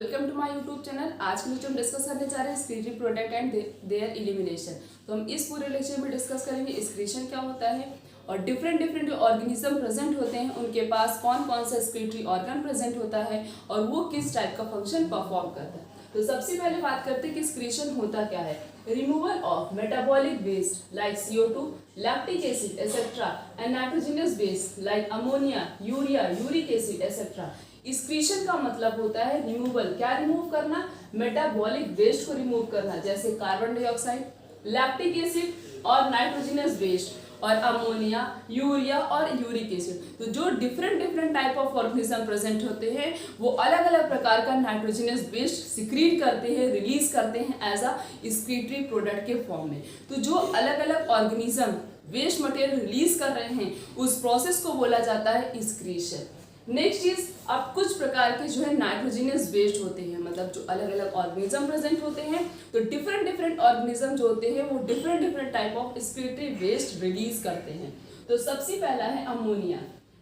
Welcome to my YouTube channel. आज के video हम डिस्कस करने जा रहे हैं excretory product and their elimination. तो हम इस पूरे लेक्चर में डिस्कस करेंगे एक्सक्रीशन क्या होता है और डिफरेंट जो ऑर्गेनिज्म प्रेजेंट होते हैं उनके पास कौन कौन सा एक्सक्रीटरी ऑर्गन प्रेजेंट होता है और वो किस टाइप का फंक्शन परफॉर्म करता है। तो सबसे पहले बात करते हैं कि एक्सक्रीशन होता क्या है। Removal of metabolic waste like CO2, lactic acid etcetera and nitrogenous waste like ammonia, urea, uric acid etcetera. Excretion का मतलब होता है रिमूवल। क्या रिमूव करना? मेटाबॉलिक वेस्ट को रिमूव करना, जैसे कार्बन डाइऑक्साइड, लैक्टिक एसिड और नाइट्रोजनस वेस्ट और अमोनिया, यूरिया और यूरिक एसिड। तो जो different type of organism present होते हैं वो अलग अलग प्रकार का नाइट्रोजनस वेस्ट सिक्रीट करते हैं, रिलीज करते हैं एज अ एक्सक्रीटरी प्रोडक्ट के फॉर्म में। तो जो अलग अलग ऑर्गेनिज्म वेस्ट मटेरियल रिलीज कर रहे हैं उस प्रोसेस को बोला जाता है एक्सक्रीशन। नेक्स्ट इज, अब कुछ प्रकार के जो है नाइट्रोजनस वेस्ट होते हैं, मतलब जो अलग अलग ऑर्गेनिज्म प्रेजेंट होते हैं तो डिफरेंट ऑर्गेनिज्म जो होते हैं वो different type of excretory waste release करते हैं। तो सबसे पहला है ammonia,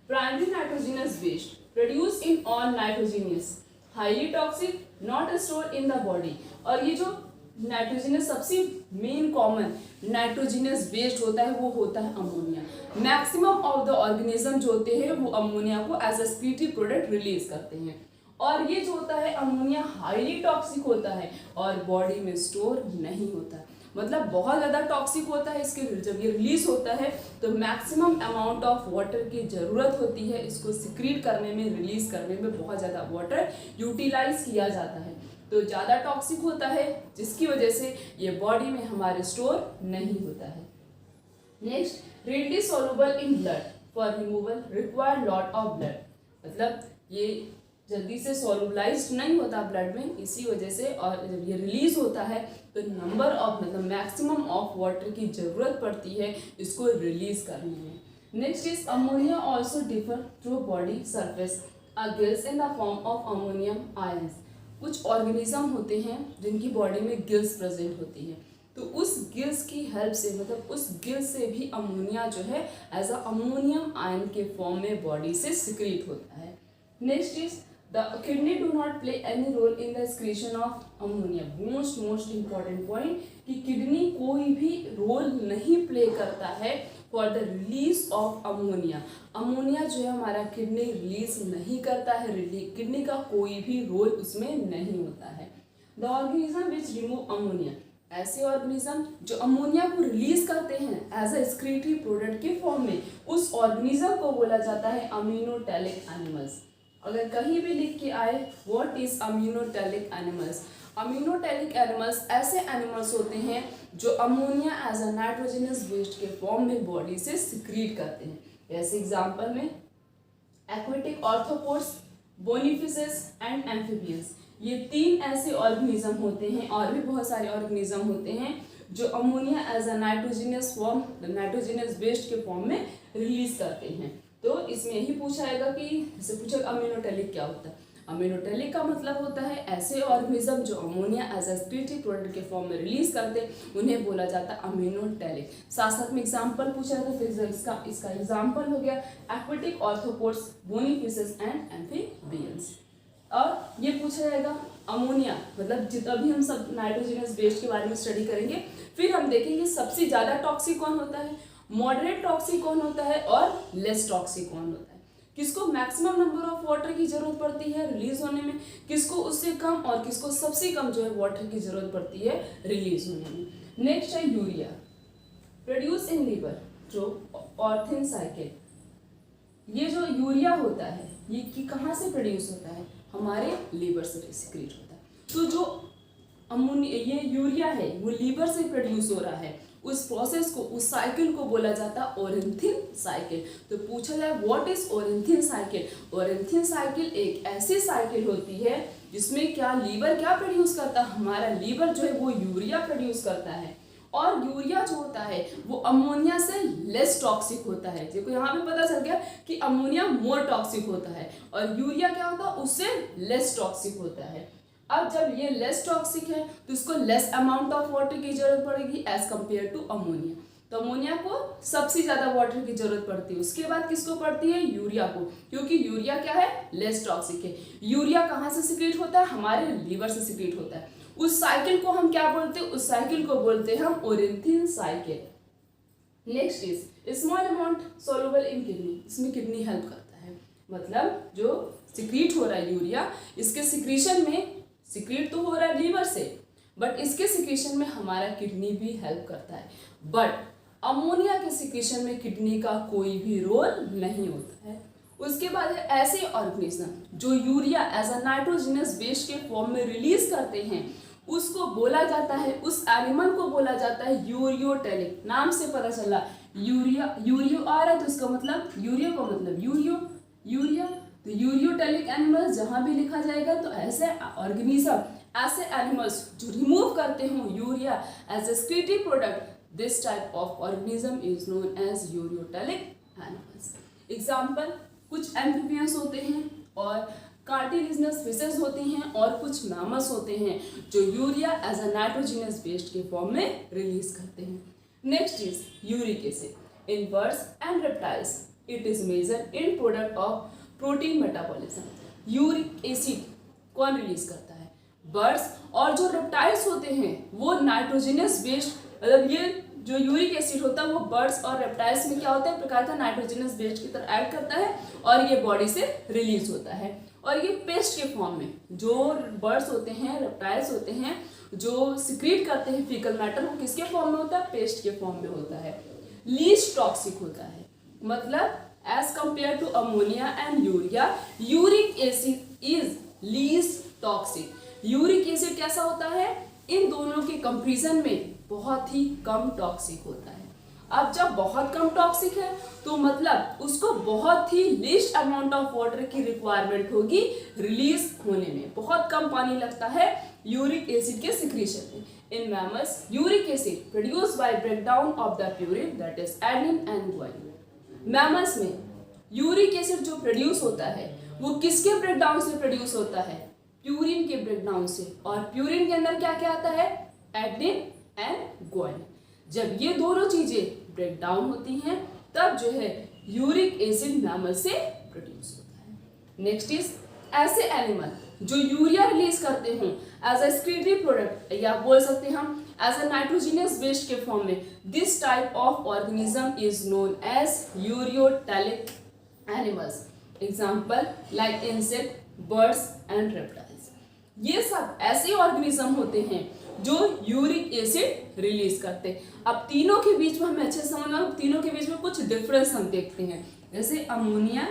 primary nitrogenous waste produce in all nitrogenous, highly toxic, not store in the body. और ये जो नाइट्रोजनस सबसे मेन कॉमन नाइट्रोजनस वेस्ट होता है वो होता है ammonia. Maximum of the organism जो होते हैं वो अमोनिया को as a excretory product release करते हैं। और ये जो होता है अमोनिया हाईली टॉक्सिक होता है और बॉडी में स्टोर नहीं होता है, मतलब बहुत ज़्यादा टॉक्सिक होता है। इसके जब ये रिलीज होता है तो मैक्सिमम अमाउंट ऑफ वाटर की ज़रूरत होती है इसको सिक्रीट करने में, रिलीज करने में बहुत ज़्यादा वाटर यूटिलाइज किया जाता है। तो ज़्यादा टॉक्सिक होता है जिसकी वजह से ये बॉडी में हमारे स्टोर नहीं होता है। Next, readily soluble in blood, for removal require lot of blood, मतलब ये जल्दी से solubilized नहीं होता ब्लड में, इसी वजह से और जब ये रिलीज होता है तो नंबर ऑफ मतलब मैक्सिमम ऑफ वाटर की जरूरत पड़ती है इसको रिलीज करने में। Next is ammonia also differ through body surface gills in the form of ammonium ions. कुछ ऑर्गेनिज्म होते हैं जिनकी बॉडी में गिल्स प्रेजेंट होती है, तो उस गिल्स की हेल्प से मतलब उस गिल्स से भी अमोनिया जो है एज अ अमोनियम आयन के फॉर्म में बॉडी से सिक्रीट होता है। Next is the kidney do not play any role in the excretion of ammonia. Most important point कि किडनी कोई भी रोल नहीं प्ले करता है for the release of ammonia. Ammonia जो है हमारा किडनी रिलीज नहीं करता है, किडनी का कोई भी रोल उसमें नहीं होता है। The organism which remove ammonia, ऐसे ऑर्गेनिज्म जो अमोनिया को रिलीज करते हैं एज अ एक्सक्रीटरी प्रोडक्ट के फॉर्म में, उस ऑर्गेनिज्म को बोला जाता है अम्यूनोटैलिक एनिमल्स। अगर कहीं भी लिख के आए what is ammonotelic animals, ammonotelic animals ऐसे एनिमल्स होते हैं जो ammonia as a nitrogenous waste के फॉर्म में बॉडी से सिक्रीट करते हैं। ऐसे एग्जाम्पल में aquatic arthropods, bony fishes and amphibians, ये तीन ऐसे ऑर्गेनिज्म होते हैं और भी बहुत सारे ऑर्गेनिज्म होते हैं जो ammonia as a nitrogenous form, nitrogenous waste के फॉर्म में रिलीज करते हैं। तो इसमें यही पूछा जाएगा कि जैसे पूछा अम्यूनोटैलिक क्या होता है। अम्यूनोटैलिक का मतलब होता है ऐसे ऑर्गेनिज्म जो ammonia as a excretory product के फॉर्म में रिलीज करते उन्हें बोला जाता है अम्यूनोटैलिक। साथ में एग्जांपल पूछा था, फिर इसका एग्जांपल हो गया aquatic arthropods, bony fishes and amphibians. और ये पूछा जाएगा अमोनिया मतलब जितना भी हम सब नाइट्रोजनस वेस्ट के बारे में स्टडी करेंगे, फिर हम देखेंगे सबसे ज़्यादा टॉक्सिक कौन होता है, मॉडरेट टॉक्सिक कौन होता है और लेस टॉक्सिक कौन होता है, किसको मैक्सिमम नंबर ऑफ वाटर की जरूरत पड़ती है रिलीज होने में, किसको उससे कम और किसको सबसे कम जो है वाटर की जरूरत पड़ती है रिलीज होने में। नेक्स्ट है urea, produce in liver through ornithine cycle. ये जो यूरिया होता है ये कहाँ से प्रोड्यूस होता है, हमारे लीवर से सिक्रीट होता है। तो जो अमोनिया ये यूरिया है वो लीवर से प्रोड्यूस हो रहा है, उस प्रोसेस को, उस साइकिल को बोला जाता है ओरेंथिन साइकिल। तो पूछा जाए व्हाट इज ओरेंथिन साइकिल। ओरेंथिन साइकिल एक ऐसी साइकिल होती है जिसमें क्या लीवर क्या प्रोड्यूस करता है, हमारा लीवर जो है वो यूरिया प्रोड्यूस करता है। और यूरिया जो होता है वो अमोनिया से लेस टॉक्सिक होता है। देखो यहाँ पे पता चल गया कि अमोनिया मोर टॉक्सिक होता है और यूरिया क्या होता है उससे लेस टॉक्सिक होता है। अब जब ये लेस टॉक्सिक है तो इसको लेस अमाउंट ऑफ वाटर की जरूरत पड़ेगी एज कंपेयर टू अमोनिया। तो अमोनिया को सबसे ज्यादा वाटर की जरूरत पड़ती है। उसके बाद किसको पड़ती है? यूरिया को, क्योंकि यूरिया क्या है? लेस टॉक्सिक है। यूरिया कहाँ से सिक्रीट होता है? हमारे लीवर से सिक्रीट होता है। उस साइकिल को हम क्या बोलते हैं? उस साइकिल को बोलते हैं हम ornithine cycle. Next is small amount soluble in kidney. इसमें किडनी हेल्प करता है, मतलब जो सिक्रीट हो रहा है यूरिया, इसके सिक्रीशन में, सिक्रीट तो हो रहा है लीवर से, बट इसके सिक्रीशन में हमारा किडनी भी हेल्प करता है। बट अमोनिया के सिक्रीशन में किडनी का कोई भी रोल नहीं होता है। उसके बाद है ऐसे ऑर्गेनिज्म जो urea as a nitrogenous waste के फॉर्म में रिलीज करते हैं, उसको बोला जाता है, उस एनिमल को बोला जाता है यूरियोटेलिक। नाम से पता चला यूरिया, यूरियो आ रहा है तो इसका मतलब यूरिया का मतलब यूरिया, तो यूरियोटेलिक एनिमल्स जहां भी लिखा जाएगा तो ऐसे ऑर्गेनिज्म, ऐसे एनिमल्स जो रिमूव करते हो urea as a excretory product, this type of organism is known as ureotelic animals. Example, कुछ एम्फीबियंस होते हैं और कार्टिलेजिनस फिशेस होती हैं और कुछ मैमल्स होते हैं जो urea as a nitrogenous waste के फॉर्म में रिलीज करते हैं। Next is uric acid in birds and reptiles, it is major in product of protein metabolism. Uric acid कौन रिलीज करता है? बर्ड्स, और जो रेप्टाइल्स होते हैं वो नाइट्रोजनस वेस्ट, मतलब ये जो यूरिक एसिड होता है वो बर्ड्स और रेप्टाइल्स में क्या होता है? प्रकार का नाइट्रोजनस वेस्ट की तरह ऐड करता है और ये बॉडी से रिलीज होता है। और ये पेस्ट के फॉर्म में, जो बर्ड्स होते हैं, रेप्टाइल्स होते हैं, जो सिक्रीट करते हैं फीकल मैटर, वो किसके फॉर्म में होता है? पेस्ट के फॉर्म में होता है। लीस्ट टॉक्सिक होता है, मतलब as compare to ammonia and urea, uric acid is least toxic. Uric acid कैसा होता है? इन दोनों के कंपैरिजन में बहुत ही कम टॉक्सिक होता है। अब जब बहुत कम टॉक्सिक है तो मतलब उसको बहुत ही लिस्ट अमाउंट ऑफ वाटर की रिक्वायरमेंट होगी रिलीज होने में, बहुत कम पानी लगता है यूरिक एसिड के सिक्रीशन में। In mammals uric acid produced by breakdown of the purine, that is adenine and guanine. Mammals में यूरिक एसिड जो प्रोड्यूस होता है वो किसके ब्रेकडाउन से प्रोड्यूस होता है? प्यूरिन के ब्रेकडाउन से। और प्यूरिन के अंदर क्या क्या आता है? Adenine and guanine. जब ये दोनों चीजें ब्रेक डाउन होती हैं तब जो है यूरिक एसिड मैमल से प्रोड्यूस होता है। नेक्स्ट इज ऐसे एनिमल जो यूरिया रिलीज करते हों एज अ एक्सक्रीटरी प्रोडक्ट, या बोल सकते हैं हम एज अ नाइट्रोजनस वेस्ट के फॉर्म में, this type of organism is known as ureotelic animals. Example like insect, birds and reptiles. ये सब ऐसे ऑर्गेनिज्म होते हैं जो यूरिक एसिड रिलीज करते हैं। अब तीनों के बीच में हमें अच्छे से समझना, तीनों के बीच में कुछ डिफरेंस हम देखते हैं, जैसे ammonia,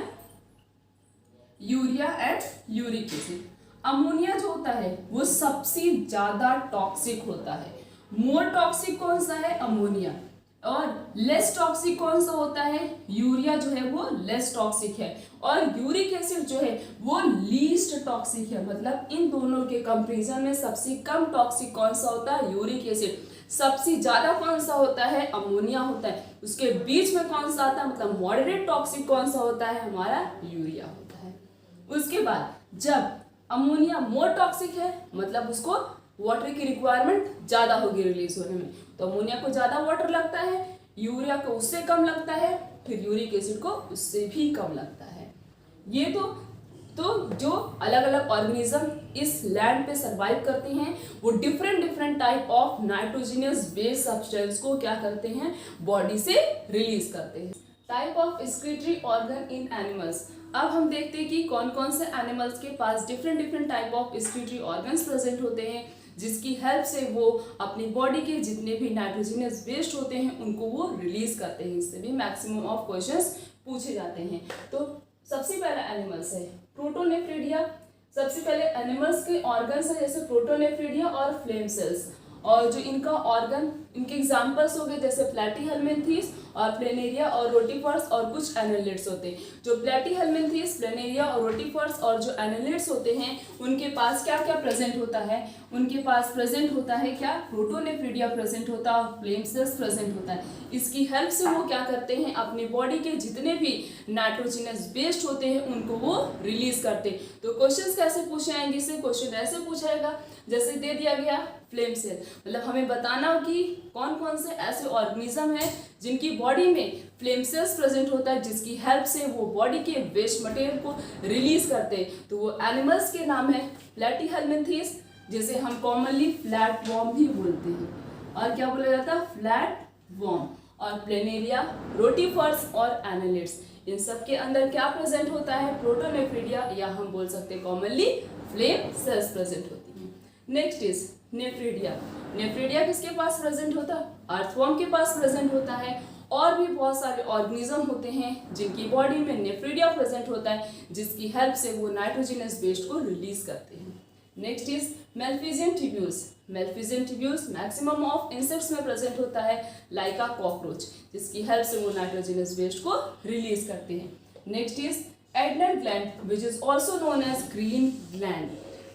urea and uric acid. Ammonia जो होता है वो सबसे ज्यादा टॉक्सिक होता है। मोर टॉक्सिक कौन सा है? अमोनिया। और लेस टॉक्सिक कौन सा होता है? यूरिया जो है वो लेस टॉक्सिक है। और यूरिक एसिड जो है वो लीस्ट टॉक्सिक है, मतलब इन दोनों के कंपैरिजन में सबसे कम टॉक्सिक कौन सा होता है? Uric acid. सबसे ज्यादा कौन सा होता है? अमोनिया होता है। उसके बीच में कौन सा आता है, मतलब मॉडरेट टॉक्सिक कौन सा होता है? हमारा यूरिया होता है। उसके बाद जब अमोनिया मोर टॉक्सिक है, मतलब उसको वाटर की रिक्वायरमेंट ज्यादा होगी रिलीज होने में, तो अमोनिया को ज्यादा वाटर लगता है, यूरिया को उससे कम लगता है, फिर यूरिक एसिड को उससे भी कम लगता है। ये तो जो अलग अलग ऑर्गेनिज्म इस लैंड पे सरवाइव करते हैं वो different type of nitrogenous based substance को क्या करते हैं? बॉडी से रिलीज करते हैं। Type of excretory organ in animals. अब हम देखते हैं कि कौन कौन से एनिमल्स के पास different type of excretory organs present होते हैं, जिसकी हेल्प से वो अपनी बॉडी के जितने भी नाइट्रोजनस वेस्ट होते हैं उनको वो रिलीज करते हैं। इससे भी मैक्सिमम ऑफ क्वेश्चंस पूछे जाते हैं। तो सबसे पहला एनिमल्स है प्रोटोनेफ्रिडिया। सबसे पहले एनिमल्स के ऑर्गन्स है जैसे प्रोटोनेफ्रिडिया और फ्लेम सेल्स, और जो इनका ऑर्गन, इनके एग्जाम्पल्स हो गए जैसे प्लैटीहेल्मिन्थीस और प्लेनेरिया और रोटिफर्स, और कुछ एनालिड्स होते हैं। जो प्लैटीहेल्मिन्थीस, प्लेनेरिया और रोटिफर्स और जो एनालिड्स होते हैं उनके पास क्या क्या प्रेजेंट होता है? उनके पास प्रेजेंट होता है क्या? प्रोटोनेफ्रिडिया प्रेजेंट होता है और फ्लेम सेल्स प्रेजेंट होता है। इसकी हेल्प से वो क्या करते हैं? अपनी बॉडी के जितने भी नाइट्रोजनस वेस्ट होते हैं उनको वो रिलीज करते हैं। तो क्वेश्चन कैसे पूछे आएंगे? इससे क्वेश्चन ऐसे पूछाएगा जैसे दे दिया गया फ्लेम सेल, मतलब हमें बताना हो कि कौन कौन से ऐसे ऑर्गेनिज्म हैं जिनकी बॉडी में फ्लेम सेल्स प्रेजेंट होता है, जिसकी हेल्प से वो बॉडी के वेस्ट मटेरियल को रिलीज करते हैं। तो वो एनिमल्स के नाम है प्लैटीहेल्मिन्थेस, जिसे हम कॉमनली फ्लैट वॉर्म भी बोलते हैं। और क्या बोला जाता है? Flat warm. और प्लेनेरिया, रोटीफर्स और एनालिड्स, इन सब के अंदर क्या प्रेजेंट होता है? प्रोटोनेफ्रिडिया, या हम बोल सकते हैं कॉमनली फ्लेम सेल्स प्रेजेंट होती हैं। Next is nephridia. नेफ्रिडिया किसके पास प्रेजेंट होता है? अर्थवॉर्म के पास प्रेजेंट होता है। और भी बहुत सारे ऑर्गेनिज्म होते हैं जिनकी बॉडी में नेफ्रिडिया प्रेजेंट होता है, जिसकी हेल्प से वो नाइट्रोजनस वेस्ट को रिलीज करते हैं। Next is Malpighian tubules. Malpighian tubules maximum of insects में प्रेजेंट होता है, लाइक अ कॉकरोच, जिसकी हेल्प से वो नाइट्रोजनस वेस्ट को रिलीज करते हैं। Next is antennal gland, which is also known as green gland.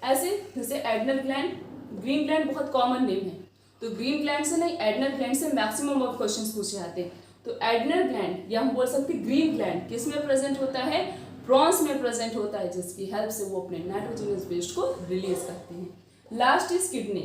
ऐसे जैसे एडनल ग्लैंड, ग्रीन ग्लैंड बहुत कॉमन नेम है, तो ग्रीन ग्लैंड से नहीं, एडनल ग्लैंड से मैक्सिमम ऑफ क्वेश्चंस पूछे जाते हैं। तो एडनल ग्लैंड, या हम बोल सकते हैं ग्रीन ग्लैंड, किस में प्रेजेंट होता है? प्रॉन्स में प्रेजेंट होता है, जिसकी हेल्प से वो अपने नाइट्रोजनस वेस्ट को रिलीज करते हैं। Last is kidney.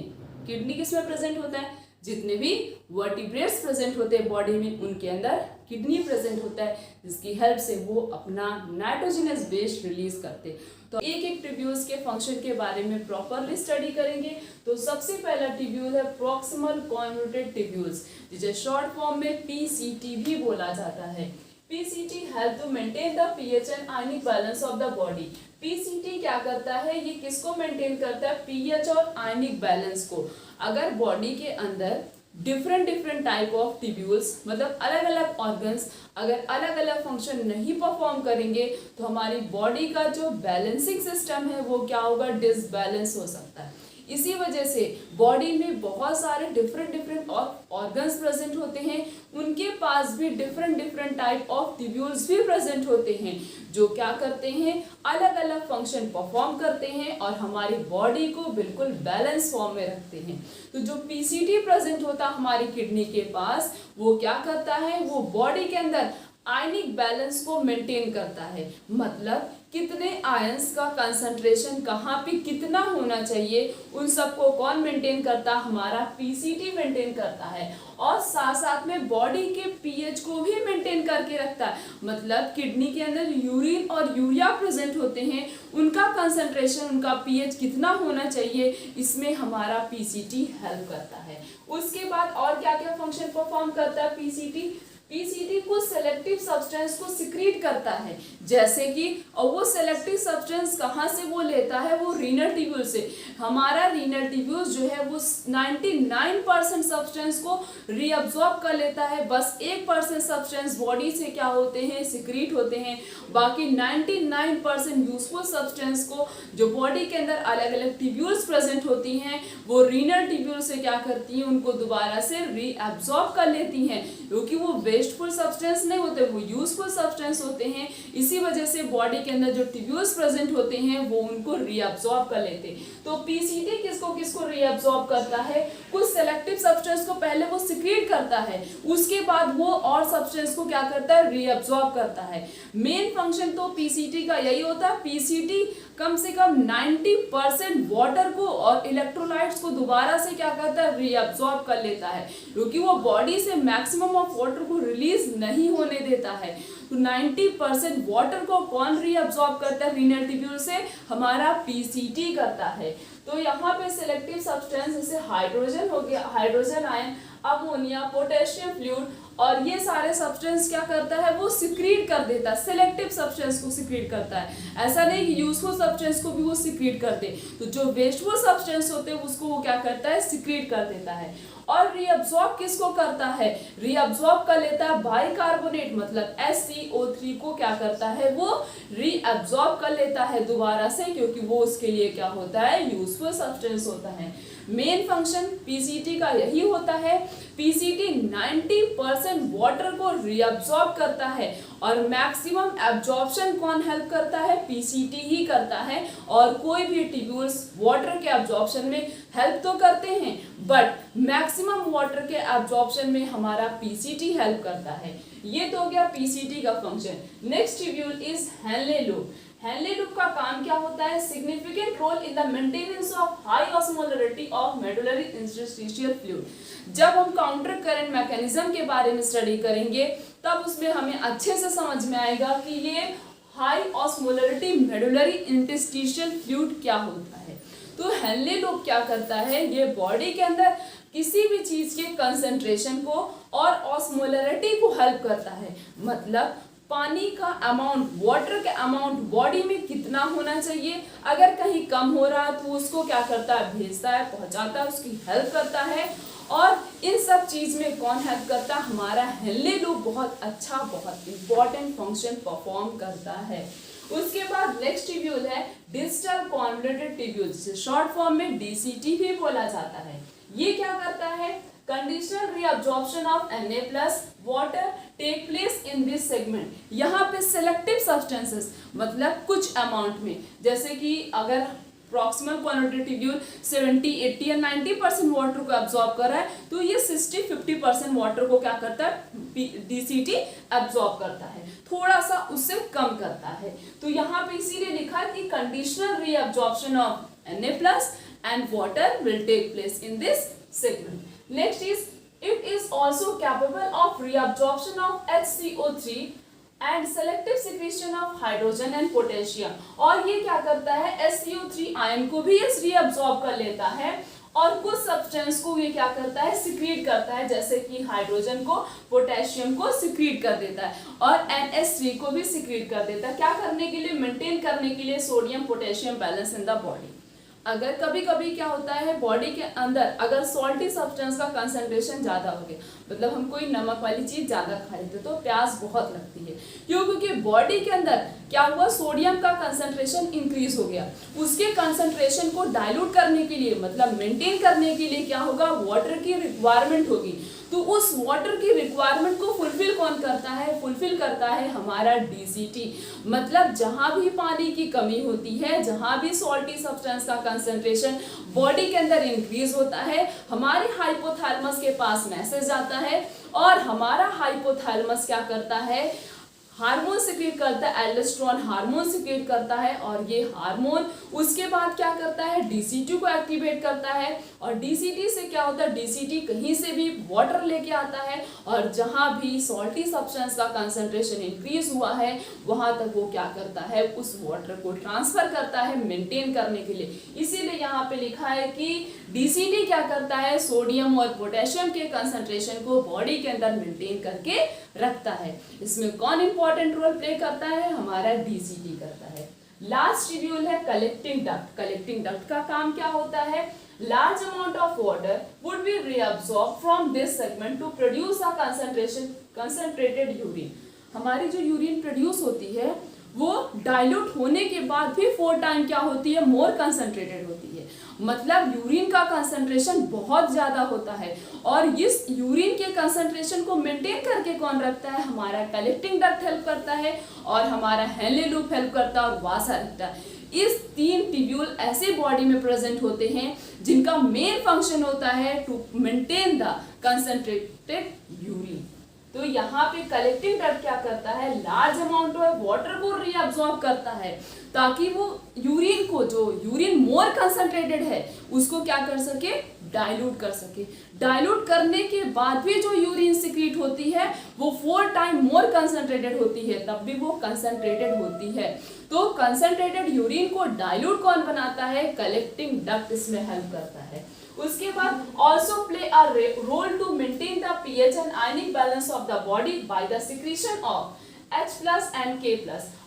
किडनी किस में प्रेजेंट होता है? जितने भी वर्टिब्रेट्स प्रेजेंट होते हैं बॉडी में, उनके अंदर किडनी प्रेजेंट होता है, जिसकी हेल्प से वो अपना नाइट्रोजनस वेस्ट रिलीज करते हैं। तो एक एक ट्यूब्यूल्स के फंक्शन के बारे में प्रॉपरली स्टडी करेंगे। तो सबसे पहला ट्यूब्यूल है प्रॉक्सिमल कन्वोल्यूटेड ट्यूब्यूल्स, जिसे शॉर्ट फॉर्म में पीसीटी भी बोला जाता है। PCT help to maintain the pH and ionic balance of the body. PCT क्या करता है? ये किसको मेंटेन करता है? पीएच और आयनिक बैलेंस को। अगर बॉडी के अंदर डिफरेंट टाइप ऑफ ट्यूब्यूल्स, मतलब अलग अलग ऑर्गन्स अगर अलग अलग फंक्शन नहीं परफॉर्म करेंगे, तो हमारी बॉडी का जो बैलेंसिंग सिस्टम है वो क्या होगा? डिसबैलेंस हो सकता है। इसी वजह से बॉडी में बहुत सारे डिफरेंट ऑर्गन्स प्रेजेंट होते हैं, उनके पास भी डिफरेंट टाइप ऑफ ट्यूब्यूल्स भी प्रेजेंट होते हैं, जो क्या करते हैं? अलग अलग फंक्शन परफॉर्म करते हैं और हमारी बॉडी को बिल्कुल बैलेंस फॉर्म में रखते हैं। तो जो पीसीटी प्रेजेंट होता है हमारी किडनी के पास, वो क्या करता है? वो बॉडी के अंदर आयनिक बैलेंस को मेंटेन करता है, मतलब कितने आयंस का कंसंट्रेशन कहाँ पे कितना होना चाहिए, उन सबको कौन मेंटेन करता है? हमारा पीसीटी मेंटेन करता है। और साथ साथ में बॉडी के पीएच को भी मेंटेन करके रखता है, मतलब किडनी के अंदर यूरिन और यूरिया प्रेजेंट होते हैं, उनका कंसंट्रेशन, उनका पीएच कितना होना चाहिए, इसमें हमारा पीसीटी हेल्प करता है। उसके बाद और क्या क्या फंक्शन परफॉर्म करता है पीसीटी? पीसीटी कुछ सेलेक्टिव सब्सटेंस को सिक्रीट करता है, जैसे कि, और वो सेलेक्टिव सब्सटेंस कहाँ से वो लेता है? वो रीनल ट्यूब्यूल से। हमारा रीनल ट्यूब्यूल जो है वो 99% सब्सटेंस को रीअब्सॉर्ब कर लेता है, बस 1% सब्सटेंस बॉडी से क्या होते हैं? सिक्रीट होते हैं। बाकी 99% यूजफुल सब्सटेंस को जो बॉडी के अंदर अलग अलग ट्यूब्यूल्स प्रेजेंट होती हैं, वो रीनल ट्यूब्यूल से क्या करती हैं? उनको दोबारा से रीअब्सॉर्ब कर लेती हैं, क्योंकि वो वेस्टफुल सब्सटेंस नहीं होते, वो यूजफुल सब्सटेंस होते हैं। इसी वजह से बॉडी के अंदर जो ट्यूब्यूल्स प्रेजेंट होते हैं वो उनको रीअब्सॉर्ब कर लेते हैं। तो पीसीटी किसको किसको रीअब्सॉर्ब करता है? कुछ सेलेक्टिव सब्सटेंस को पहले वो सिक्रीट करता है, उसके बाद वो और सब्सटेंस को क्या करता है? रीअब्सॉर्ब करता है। मेन फंक्शन तो पीसीटी का यही होता है। पीसीटी कम से कम 90% वाटर को और इलेक्ट्रोलाइट्स को दोबारा से क्या करता है? रीअब्सॉर्ब कर लेता है, क्योंकि वो बॉडी से मैक्सिमम ऑफ वाटर को रिलीज नहीं होने देता है। तो 90% वाटर को कौन रीअब्सॉर्ब करता है रीनल ट्यूब्यूल से? हमारा पीसीटी करता है। तो यहाँ पे सिलेक्टिव सब्सटेंस जैसे हाइड्रोजन हो गया, hydrogen ion, ammonia, potassium fluid, और ये सारे सब्सटेंस क्या करता है? वो सिक्रीट कर देता है, सिलेक्टिव सब्सटेंस को सिक्रीट करता है। ऐसा नहीं कि यूजफुल सब्सटेंस को भी वो सिक्रीट कर दे। तो जो वेस्टफुल सब्सटेंस होते हैं उसको वो क्या करता है? सिक्रीट कर देता है। और रीअब्सॉर्ब किसको करता है? रीअब्सॉर्ब कर लेता है बाइकार्बोनेट, मतलब SCO3 को क्या करता है? वो रीअब्सॉर्ब कर लेता है दोबारा से, क्योंकि वो उसके लिए क्या होता है? यूजफुल सब्सटेंस होता है। मेन फंक्शन पीसीटी का यही होता है। पीसीटी 90% वाटर को रीअब्सॉर्ब करता है, और मैक्सिमम एब्जॉर्प्शन कौन हेल्प करता है? पीसीटी ही करता है। और कोई भी ट्यूब्यूल्स वाटर के एब्जॉर्प्शन में हेल्प तो करते हैं, बट मैक्सिमम वाटर के एब्जॉर्प्शन में हमारा पीसीटी हेल्प करता है। ये तो हो गया पीसीटी का function. Next tubule is Henle loop. Henle loop का काम क्या होता है? Significant role in the maintenance of high osmolarity of medullary interstitial fluid. जब हम काउंटर करंट मैकेनिज्म के बारे में स्टडी करेंगे तब उसमें हमें अच्छे से समझ में आएगा कि ये high osmolarity medullary interstitial fluid क्या होता है। तो हेनले लूप क्या करता है? ये बॉडी के अंदर किसी भी चीज के कंसंट्रेशन को और ऑस्मोलरिटी को हेल्प करता है। मतलब पानी का अमाउंट, वाटर का अमाउंट बॉडी में कितना होना चाहिए, अगर कहीं कम हो रहा है तो उसको क्या करता है? भेजता है, पहुंचाता है, उसकी हेल्प करता है। और इन सब चीज में कौन हेल्प करता है? हमारा हेनले लूप बहुत अच्छा, बहुत इंपॉर्टेंट फंक्शन परफॉर्म करता है। उसके बाद नेक्स्ट टिब्यूल है डिस्टल कॉन्वोल्यूटेड टिब्यूल, जिसे शॉर्ट फॉर्म में डीसीटी भी बोला जाता है। ये क्या करता है? Conditional reabsorption of Na+ water take place in this segment. यहाँ पे सिलेक्टिव सब्सटेंसेस, मतलब कुछ अमाउंट में, जैसे कि अगर प्रॉक्सिमल कॉन्वोल्यूटेड टिब्यूल 70, 80 या 90% वाटर को एब्जॉर्ब कर रहा है तो ये 60-50% वाटर को क्या करता है? डीसीटी एब्जॉर्ब करता है, थोड़ा सा उससे कम करता है। तो यहाँ पे इसीलिए लिखा कि conditional reabsorption of Na+ and water will take place in this segment. Next is it is also capable of reabsorption of HCO3 and selective secretion of hydrogen and potassium। और ये क्या करता है? HCO3 आयन को भी ये reabsorb कर लेता है और कुछ सब्सटेंस को ये क्या करता है? सिक्रीट करता है, जैसे कि हाइड्रोजन को, पोटेशियम को सिक्रीट कर देता है और NH3 को भी सिक्रीट कर देता है। क्या करने के लिए? मेंटेन करने के लिए sodium potassium balance in the body. अगर कभी कभी क्या होता है बॉडी के अंदर, अगर सॉल्टी सब्सटेंस का कंसंट्रेशन ज्यादा हो गया, मतलब हम कोई नमक वाली चीज ज्यादा खा लेते तो प्यास बहुत लगती है। क्यों? क्योंकि बॉडी के अंदर क्या हुआ? सोडियम का कंसंट्रेशन इंक्रीज हो गया। उसके कंसंट्रेशन को डाइल्यूट करने के लिए, मतलब मेंटेन करने के लिए क्या होगा? वाटर की रिक्वायरमेंट होगी। तो उस वाटर की रिक्वायरमेंट को फुलफिल कौन करता है? फुलफिल करता है हमारा डीसीटी। मतलब जहां भी पानी की कमी होती है, जहां भी सॉल्टी सब्सटेंस का कंसंट्रेशन बॉडी के अंदर इंक्रीज होता है, हमारे हाइपोथैलेमस के पास मैसेज आता है और हमारा हाइपोथैलेमस क्या करता है? हार्मोन सिक्रीट करता है, एल्डोस्टेरोन हार्मोन सिक्रीट करता है और ये हार्मोन उसके बाद क्या करता है? डीसीटी को एक्टिवेट करता है और डीसीटी से क्या होता है? डीसीटी कहीं से भी वाटर लेके आता है और जहां भी सॉल्टी सब्सटेंस का कंसंट्रेशन इंक्रीज हुआ है वहां तक वो क्या करता है? उस वाटर को ट्रांसफर करता है मेंटेन करने के लिए। इसीलिए यहाँ पे लिखा है कि डीसीटी क्या करता है? सोडियम और पोटेशियम के कंसंट्रेशन को बॉडी के अंदर मेंटेन करके रखता है। इसमें कौन इंपॉर्टेंट रोल प्ले करता है? हमारा डीसीटी करता है। लास्ट शेड्यूल है कलेक्टिंग डक्ट। कलेक्टिंग डक्ट का काम क्या होता है? Large amount of water would be reabsorb from this segment to produce a concentrated urine. हमारी जो यूरिन प्रोड्यूस होती है वो डाइल्यूट होने के बाद भी 4 टाइम क्या होती है? मोर कंसंट्रेटेड होती है। मतलब यूरिन का कंसंट्रेशन बहुत ज्यादा होता है और इस यूरिन के कंसंट्रेशन को मेंटेन करके कौन रखता है? हमारा कलेक्टिंग डक्ट हेल्प करता है और हमारा हेनले लूप हेल्प करता है और वासा रखता है। इस 3 ट्यूब्यूल ऐसे बॉडी में प्रेजेंट होते हैं जिनका मेन फंक्शन होता है to maintain the concentrated urine. तो यहाँ पे कलेक्टिंग डक्ट क्या करता है? लार्ज अमाउंट ऑफ वाटर को रीअब्सॉर्ब करता है ताकि वो यूरिन को, जो यूरिन मोर कंसंट्रेटेड है, उसको क्या कर सके? डाइल्यूट कर सके। डाइल्यूट करने के बाद भी जो यूरिन सिक्रीट होती है वो 4 टाइम मोर कंसंट्रेटेड होती है, तब भी वो कंसंट्रेटेड होती है। तो कंसंट्रेटेड यूरिन को डाइल्यूट कौन बनाता है? कलेक्टिंग डक्ट इसमें हेल्प करता है। उसके बाद also play a role to maintain the pH and ionic balance of the body by the secretion of H+ and K+।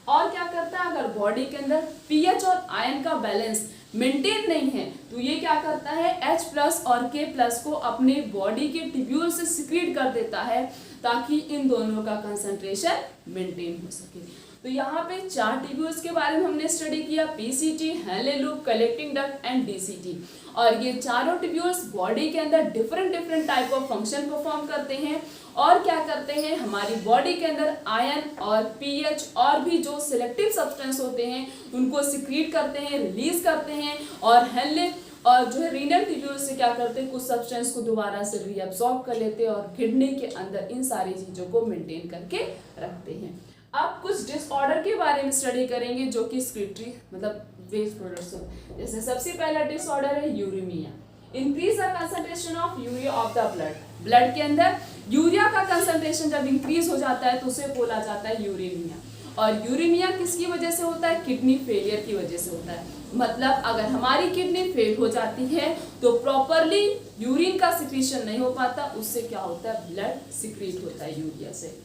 और क्या करता है? अगर बॉडी के अंदर pH और आयन का बैलेंस मेंटेन नहीं है तो ये क्या करता है? H+ और K+ को अपने बॉडी के ट्यूब्यूल से सिक्रीट कर देता है ताकि इन दोनों का कंसंट्रेशन मेंटेन हो सके। तो यहाँ पे 4 ट्यूब्यूल्स के बारे में हमने स्टडी किया, PCT, Henle loop, collecting duct and DCT. और ये चारों ट्यूब्यूल्स बॉडी के अंदर different type of function perform करते हैं और क्या करते हैं? हमारी बॉडी के अंदर आयन और पीएच और भी जो सिलेक्टिव सब्सटेंस होते हैं उनको सिक्रीट करते हैं, रिलीज करते हैं और हेनले और जो है रीनल ट्यूब्यूल से क्या करते हैं? कुछ सब्सटेंस को दोबारा से रीअब्सॉर्ब कर लेते हैं और किडनी के अंदर इन सारी चीजों को मेंटेन करके रखते हैं। अब कुछ डिसऑर्डर के बारे में स्टडी करेंगे जो कि एक्सक्रीटरी मतलब वेस्ट प्रोडक्ट्स हो। जैसे सबसे पहला डिसऑर्डर है uremia. Increase the concentration of urea of the blood के अंदर यूरिया का कंसंट्रेशन जब इंक्रीज हो जाता है तो उसे बोला जाता है यूरेमिया। और यूरेमिया किसकी वजह से होता है? किडनी फेलियर की वजह से होता है। मतलब अगर हमारी किडनी फेल हो जाती है तो प्रॉपरली यूरिन का सिक्रीशन नहीं हो पाता, उससे क्या होता है? ब्लड सिक्रीट होता है यूरिया से।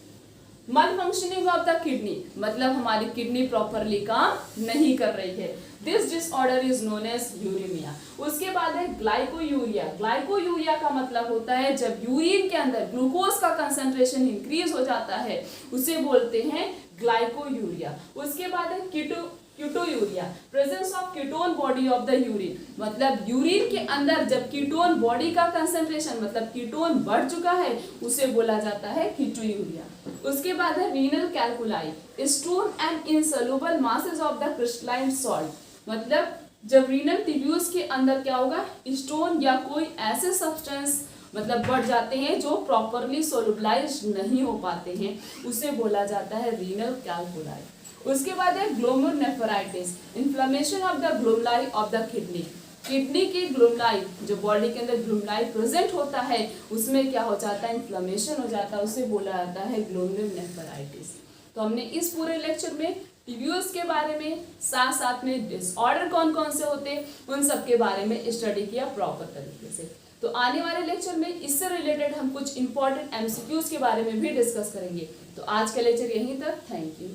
मल फंक्शनिंग ऑफ द किडनी मतलब हमारी किडनी प्रॉपरली काम नहीं कर रही है। This disorder is known as uremia. उसके बाद है ग्लाइकोयूरिया। ग्लाइकोयूरिया का मतलब होता है जब यूरिन के अंदर ग्लूकोज का कंसंट्रेशन इंक्रीज हो जाता है उसे बोलते हैं ग्लाइकोयूरिया। उसके बाद है ketonuria. Presence of ketone body of the urine मतलब यूरिन के अंदर जब कीटोन बॉडी का कंसंट्रेशन मतलब कीटोन बढ़ चुका है उसे बोला जाता है कीटोयूरिया। उसके बाद है renal कैल्कुलाई। Stone and insoluble masses of the crystalline salt मतलब जब रीनल ट्यूब्यूल्स के अंदर क्या होगा? स्टोन या कोई ऐसे सब्सटेंस मतलब बढ़ जाते हैं जो प्रॉपरली सोलुबलाइज नहीं हो पाते हैं, उसे बोला जाता है रीनल कैल्कुलाई। उसके बाद है glomerulonephritis. Inflammation of the glomeruli of the kidney. Kidney की ग्लोमेरुलाई जो बॉडी के अंदर ग्लोमेरुलाई प्रेजेंट होता है उसमें क्या हो जाता है? इन्फ्लेमेशन हो जाता है, उसे बोला जाता है ग्लोमेरुलोनेफ्राइटिस। तो हमने इस पूरे लेक्चर में ट्यूब्यूल्स के बारे में साथ साथ में डिसऑर्डर कौन कौन से होते हैं उन सब के बारे में स्टडी किया प्रॉपर तरीके से। तो आने वाले लेक्चर में इससे रिलेटेड हम कुछ इंपॉर्टेंट एमसीक्यूज के बारे में भी डिस्कस करेंगे। तो आज का लेक्चर यहीं तक। Thank you.